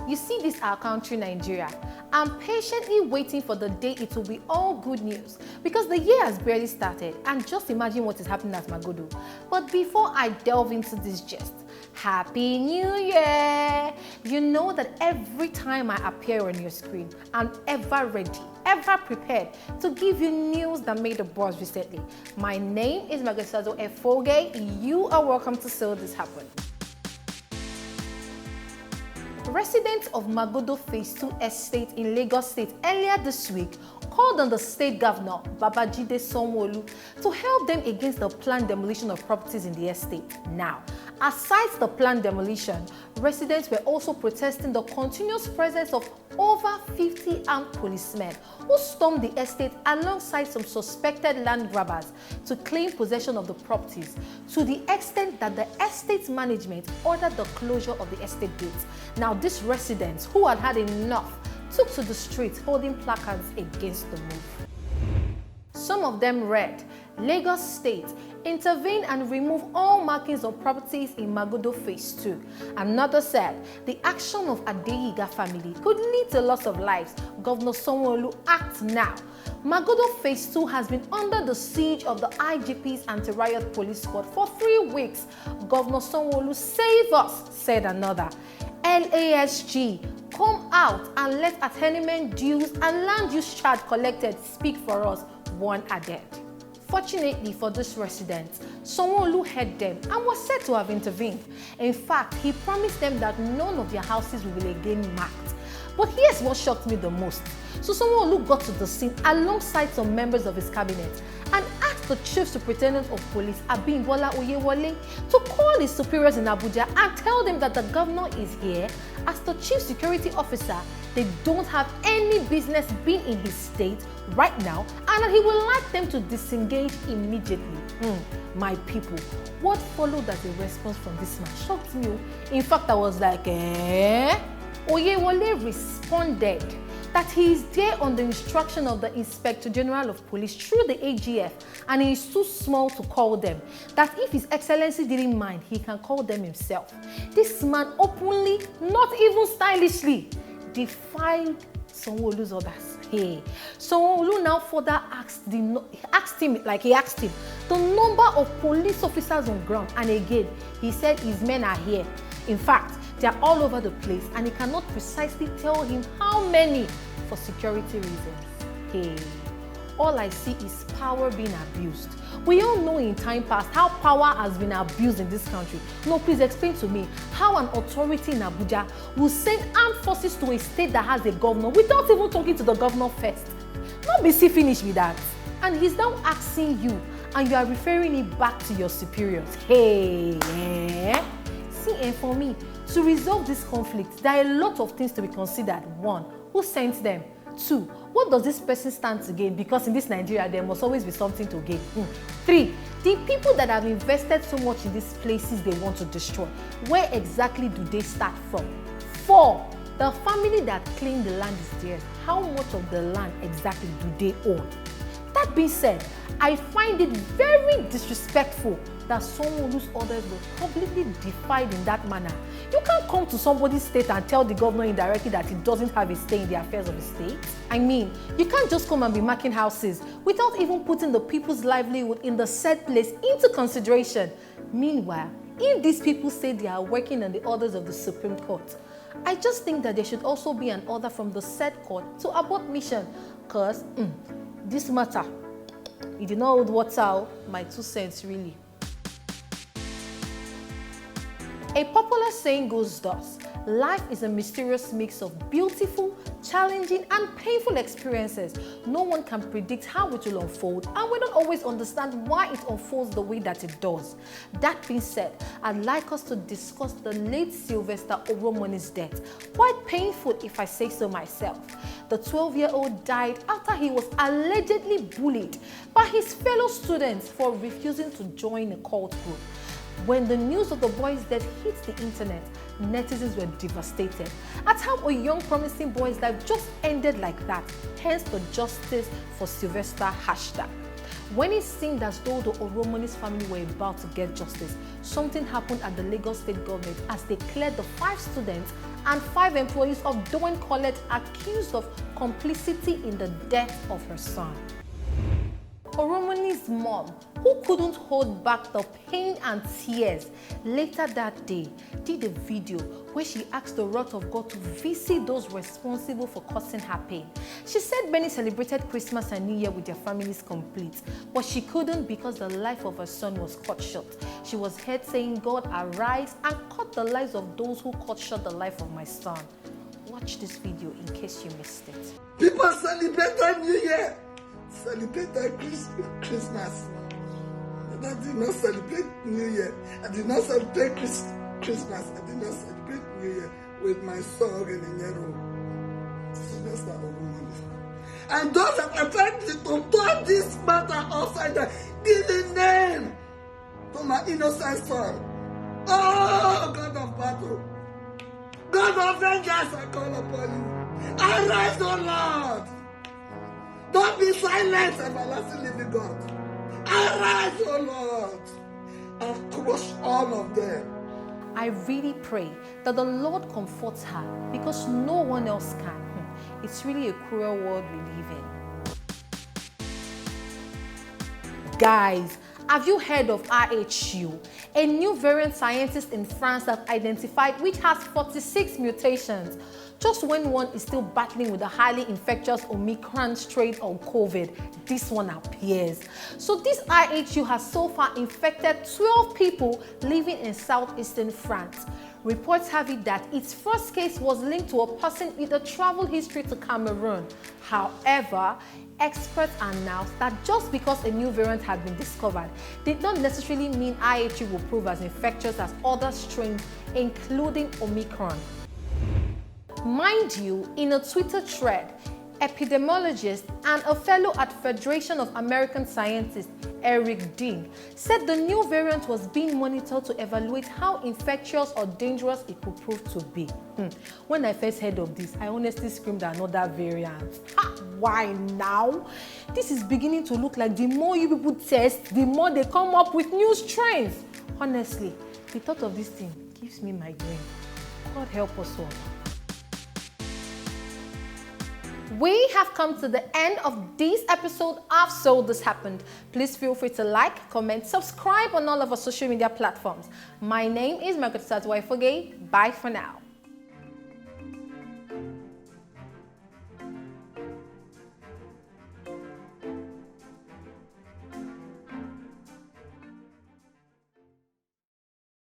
You see this our country, Nigeria. I'm patiently waiting for the day it will be all good news because the year has barely started and just imagine what is happening at Magodo. But before I delve into this gist, Happy New Year! You know that every time I appear on your screen, I'm ever ready, ever prepared to give you news that made the buzz recently. My name is Magodo Sanwo-Olu. You are welcome to So This Happened. Residents of Magodo Phase 2 estate in Lagos State earlier this week called on the state governor, Babajide Sanwo-Olu, to help them against the planned demolition of properties in the estate. Now, aside the planned demolition, residents were also protesting the continuous presence of over 50 armed policemen who stormed the estate alongside some suspected land grabbers to claim possession of the properties, to the extent that the estate management ordered the closure of the estate gates. Now, these residents who had had enough took to the streets holding placards against the move. Some of them read, Lagos State, intervene and remove all markings of properties in Magodo Phase 2. Another said, the action of Adeyiga family could lead to loss of lives. Governor Sanwo-Olu, act now. Magodo Phase 2 has been under the siege of the IGP's anti-riot police squad for 3 weeks. Governor Sanwo-Olu, save us, said another. LASG, come out and let attainment dues and land use charge collected speak for us, one added. Fortunately for these residents, Sanwo-Olu heard them and was said to have intervened. In fact, he promised them that none of their houses will be again marked. But here's what shocked me the most. So Sanwo-Olu got to the scene alongside some members of his cabinet and asked the Chief Superintendent of Police, Abimbola Oyewole, to call his superiors in Abuja and tell them that the governor is here. As the Chief Security Officer, they don't have any business being in his state right now and that he would like them to disengage immediately. My people, what followed as a response from this man shocked me. In fact, I was like, Oyewole responded that he is there on the instruction of the Inspector General of Police through the AGF and he is too small to call them. That if His Excellency didn't mind, he can call them himself. This man openly, not even stylishly, defied Sanwo-Olu's orders. Hey, Sanwo-Olu now further asked him the number of police officers on ground, and again he said his men are here. In fact, they are all over the place and he cannot precisely tell him how many for security reasons. Hey, all I see is power being abused. We all know in time past how power has been abused in this country. No, please explain to me how an authority in Abuja will send armed forces to a state that has a governor without even talking to the governor first. Not be see finished with that. And he's now asking you and you are referring it back to your superiors. Hey, See, and for me, to resolve this conflict, there are a lot of things to be considered. 1, who sent them? 2, what does this person stand to gain? Because in this Nigeria, there must always be something to gain. 3, the people that have invested so much in these places they want to destroy, where exactly do they start from? 4, the family that claimed the land is theirs. How much of the land exactly do they own? That being said, I find it very disrespectful that Sanwo-Olu's orders were publicly defied in that manner. You can't come to somebody's state and tell the governor indirectly that he doesn't have a say in the affairs of the state. I mean, you can't just come and be marking houses without even putting the people's livelihood in the said place into consideration. Meanwhile, if these people say they are working on the orders of the Supreme Court, I just think that there should also be an order from the said court to abort mission, because this matter, it did not hold water, my 2 cents really. A popular saying goes thus: life is a mysterious mix of beautiful, challenging, and painful experiences. No one can predict how it will unfold, and we don't always understand why it unfolds the way that it does. That being said, I'd like us to discuss the late Sylvester Oromoni's death. Quite painful if I say so myself. The 12-year-old died after he was allegedly bullied by his fellow students for refusing to join a cult group. When the news of the boy's death hit the internet, netizens were devastated at how a young promising boy's life just ended like that, hence the Justice for Sylvester hashtag. When it seemed as though the Oromoni's family were about to get justice, something happened at the Lagos State government as they cleared the 5 students and 5 employees of Dowen College accused of complicity in the death of her son. Oromoni's mom, who couldn't hold back the pain and tears, later that day did a video where she asked the wrath of God to visit those responsible for causing her pain. She said many celebrated Christmas and New Year with their families complete, but she couldn't because the life of her son was cut short. She was heard saying, "God, arise and cut the lives of those who cut short the life of my son." Watch this video in case you missed it. People celebrated New Year, celebrated Christmas. I did not celebrate New Year. I did not celebrate Christmas. I did not celebrate New Year with my son in Nero, Sylvester Oromoni. And those that attempted to turn this matter upside down, give a name to my innocent son. Oh, God of battle, God of vengeance, I call upon you. Arise, O Lord. Don't be silent, everlasting living God. Arise, O Lord, and crush all of them. I really pray that the Lord comforts her because no one else can. It's really a cruel world we live in. Guys, have you heard of RHU? A new variant scientists in France have identified which has 46 mutations. Just when one is still battling with the highly infectious Omicron strain of COVID, this one appears. So this RHU has so far infected 12 people living in southeastern France. Reports have it that its first case was linked to a person with a travel history to Cameroon. However, experts announced that just because a new variant had been discovered did not necessarily mean RHU will prove as infectious as other strains, including Omicron. Mind you, in a Twitter thread, epidemiologist and a fellow at Federation of American Scientists, Eric Dean, said the new variant was being monitored to evaluate how infectious or dangerous it could prove to be. When I first heard of this, I honestly screamed another variant. Why now? This is beginning to look like the more you people test, the more they come up with new strains. Honestly, the thought of this thing gives me migraine. God help us all. We have come to the end of this episode of So This Happened. Please feel free to like, comment, subscribe on all of our social media platforms. My name is Magodo. Bye for now.